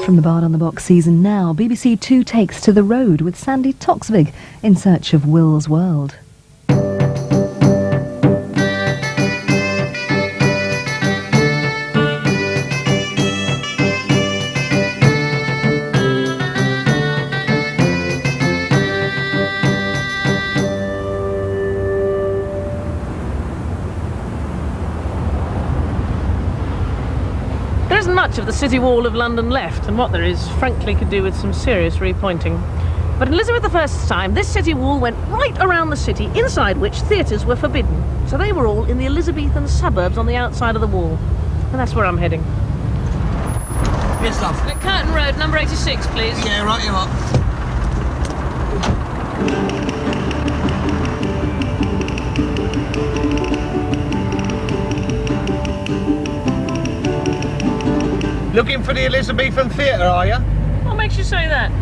From the Bard on the Box season now, BBC Two takes to the road with Sandi Toksvig in search of Will's World. There isn't much of the city wall of London left, and what there is, frankly, could do with some serious repointing. But in Elizabeth I's time, this city wall went right around the city, inside which theatres were forbidden. So they were all in the Elizabethan suburbs on the outside of the wall. And that's where I'm heading. Yes, love. At Curtain Road, number 86, please. Yeah, right, you are. Looking for the Elizabethan Theatre, are you? What makes you say that?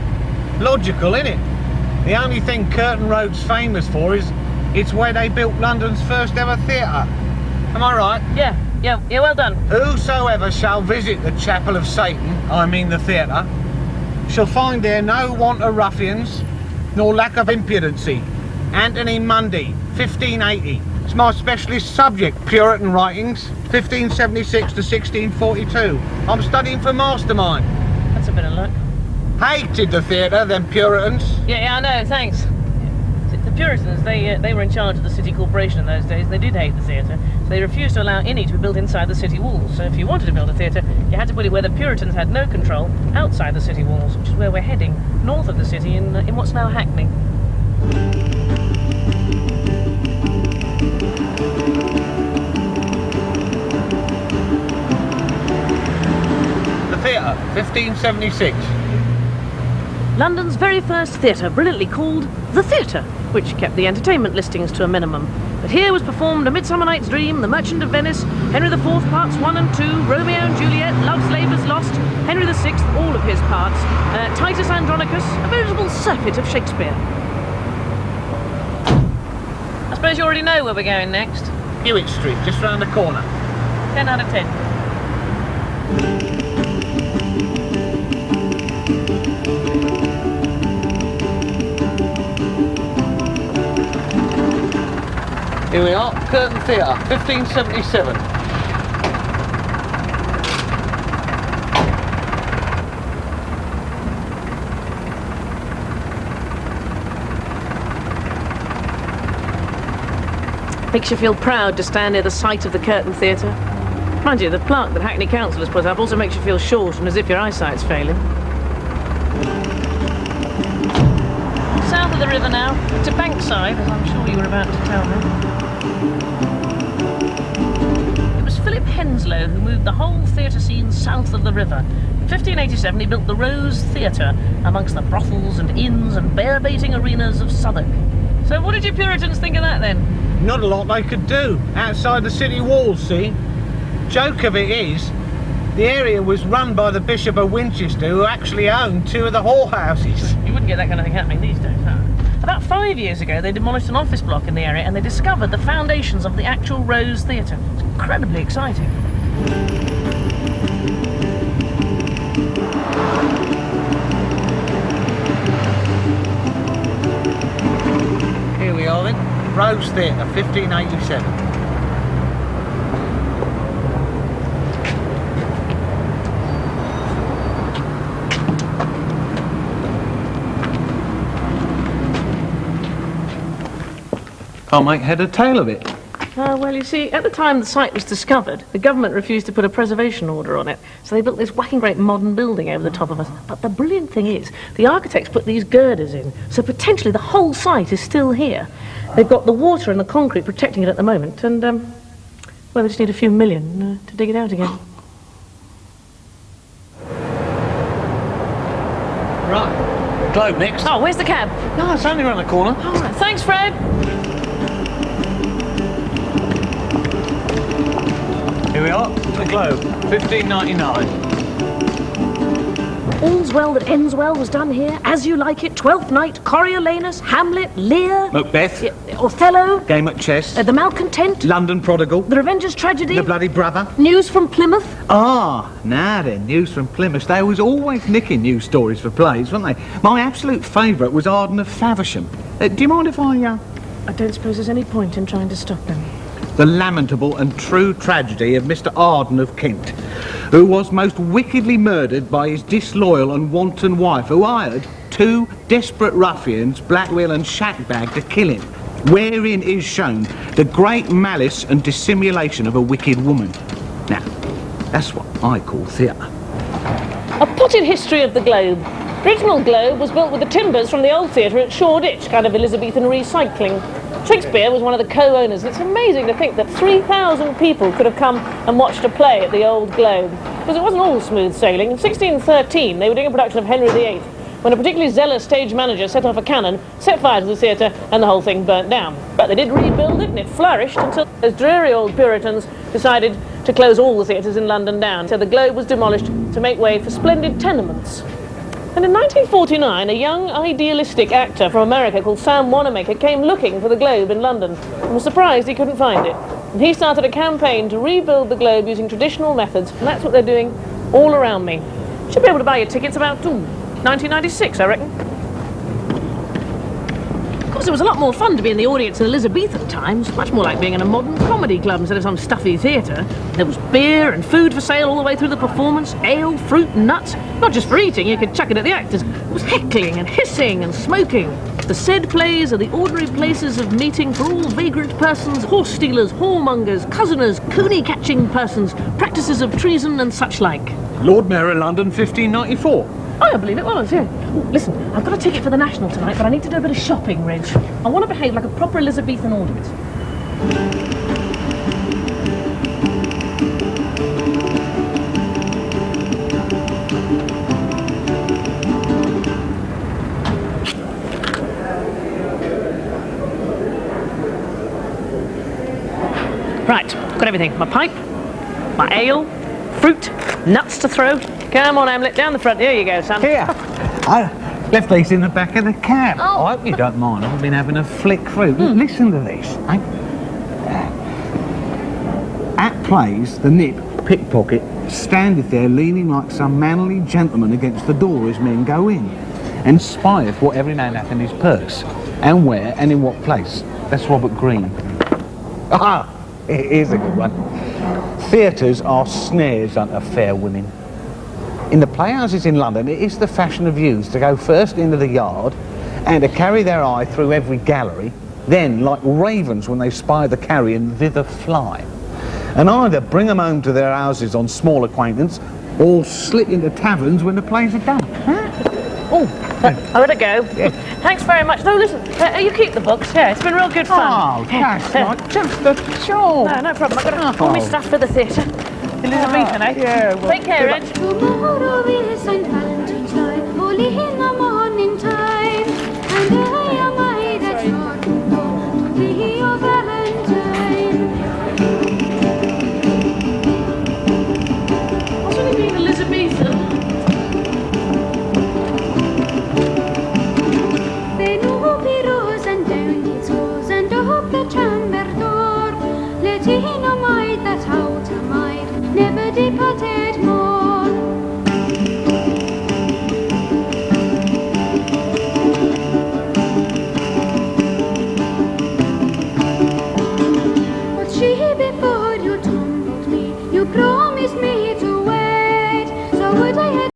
Logical, innit? The only thing Curtain Road's famous for is it's where they built London's first ever theatre. Am I right? Yeah, well done. Whosoever shall visit the Chapel of Satan, I mean the theatre, shall find there no want of ruffians, nor lack of impudency. Anthony Mundy, 1580. It's my specialist subject, Puritan writings, 1576 to 1642. I'm studying for mastermind. That's a bit of luck. Hated the theatre, them Puritans. Yeah, I know, thanks. The Puritans, they were in charge of the city corporation in those days. They did hate the theatre, so they refused to allow any to be built inside the city walls. So if you wanted to build a theatre, you had to put it where the Puritans had no control, outside the city walls, which is where we're heading, north of the city, in what's now Hackney. The theatre, 1576. London's very first theatre, brilliantly called The Theatre, which kept the entertainment listings to a minimum. But here was performed A Midsummer Night's Dream, The Merchant of Venice, Henry IV Parts 1 and 2, Romeo and Juliet, Love's Labour's Lost, Henry VI, all of his parts, Titus Andronicus, a veritable surfeit of Shakespeare. I suppose you already know where we're going next. Hewitt Street, just round the corner. 10 out of 10. Here we are, Curtain Theatre, 1577. Makes you feel proud to stand near the site of the Curtain Theatre. Mind you, the plaque that Hackney Council has put up also makes you feel short and as if your eyesight's failing. South of the river now, to Bankside, as I'm sure you were about to tell me. It was Philip Henslowe who moved the whole theatre scene south of the river. In 1587 he built the Rose Theatre amongst the brothels and inns and bear-baiting arenas of Southwark. So what did you Puritans think of that then? Not a lot they could do outside the city walls, see? Joke of it is, the area was run by the Bishop of Winchester, who actually owned two of the whorehouses. You wouldn't get that kind of thing happening these days, huh? About 5 years ago, they demolished an office block in the area and they discovered the foundations of the actual Rose Theatre. It's incredibly exciting. Here we are then, Rose Theatre, 1587. Can't make head or tail of it. Well, you see, at the time the site was discovered, the government refused to put a preservation order on it, so they built this whacking great modern building over the top of us. But the brilliant thing is, the architects put these girders in, so potentially the whole site is still here. They've got the water and the concrete protecting it at the moment, and, well, they just need a few million to dig it out again. Right, Globe next. Oh, where's the cab? No, it's only around the corner. All right, thanks, Fred. Here we are, the Globe, 1599. All's Well That Ends Well was done here. As You Like It, Twelfth Night, Coriolanus, Hamlet, Lear... Macbeth. Othello. Game at chess. The Malcontent. London Prodigal. The Revenger's Tragedy. The Bloody Brother. News from Plymouth. Ah, now then, News from Plymouth. They was always nicking news stories for plays, weren't they? My absolute favourite was Arden of Faversham. Do you mind if I don't suppose there's any point in trying to stop them. The lamentable and true tragedy of Mr. Arden of Kent, who was most wickedly murdered by his disloyal and wanton wife, who hired 2 desperate ruffians, Blackwell and Shackbag, to kill him, wherein is shown the great malice and dissimulation of a wicked woman. Now, that's what I call theatre. A potted history of the Globe. The original Globe was built with the timbers from the old theatre at Shoreditch, kind of Elizabethan recycling. Shakespeare was one of the co-owners, and it's amazing to think that 3,000 people could have come and watched a play at the old Globe. Because it wasn't all smooth sailing. In 1613, they were doing a production of Henry VIII, when a particularly zealous stage manager set off a cannon, set fire to the theatre, and the whole thing burnt down. But they did rebuild it, and it flourished until those dreary old Puritans decided to close all the theatres in London down. So the Globe was demolished to make way for splendid tenements. And in 1949, a young, idealistic actor from America called Sam Wanamaker came looking for the Globe in London and was surprised he couldn't find it. And he started a campaign to rebuild the Globe using traditional methods, and that's what they're doing all around me. You should be able to buy your tickets about 1996, I reckon. Of course, it was a lot more fun to be in the audience in Elizabethan times, much more like being in a modern comedy club instead of some stuffy theatre. There was beer and food for sale all the way through the performance, ale, fruit and nuts. Not just for eating, you could chuck it at the actors. It was heckling and hissing and smoking. The said plays are the ordinary places of meeting for all vagrant persons, horse stealers, whoremongers, cousiners, coonie-catching persons, practices of treason and such like. Lord Mayor of London, 1594. Oh, I believe it was, yeah. Oh, listen, I've got a ticket for the National tonight, but I need to do a bit of shopping, Reg. I want to behave like a proper Elizabethan audience. Right, got everything. My pipe, my ale, fruit, nuts to throw. Come on, Hamlet, down the front. Here you go, son. Here, I left these in the back of the cab. Oh. I hope you don't mind. I've been having a flick through. Listen to this. At plays, the nip, pickpocket, standeth there leaning like some manly gentleman against the door as men go in, and spieth what every man hath in his purse, and where and in what place. That's Robert Greene. Ah, here's a good one. Theatres are snares unto fair women. In the playhouses in London, it is the fashion of youths to go first into the yard and to carry their eye through every gallery, then, like ravens when they spy the carrion, thither fly, and either bring them home to their houses on small acquaintance, or slip into taverns when the plays are done. Oh, I better go. Yeah. Thanks very much. No, listen, you keep the books. Yeah, it's been real good fun. Oh, that's not just a job. No, no problem. I've got all my stuff for the theatre. Elizabethan, eh? Yeah, well, take care, Reg. Tomorrow is St. Valentine's time, only in the morning time. And I am I that short to be your Valentine. What's with you being Elizabethan? Then up rose and down it goes, and up the chamber door. Let in a maid that's out a maid, never departed more. But she before you tumbled me, you promised me to wait. So would I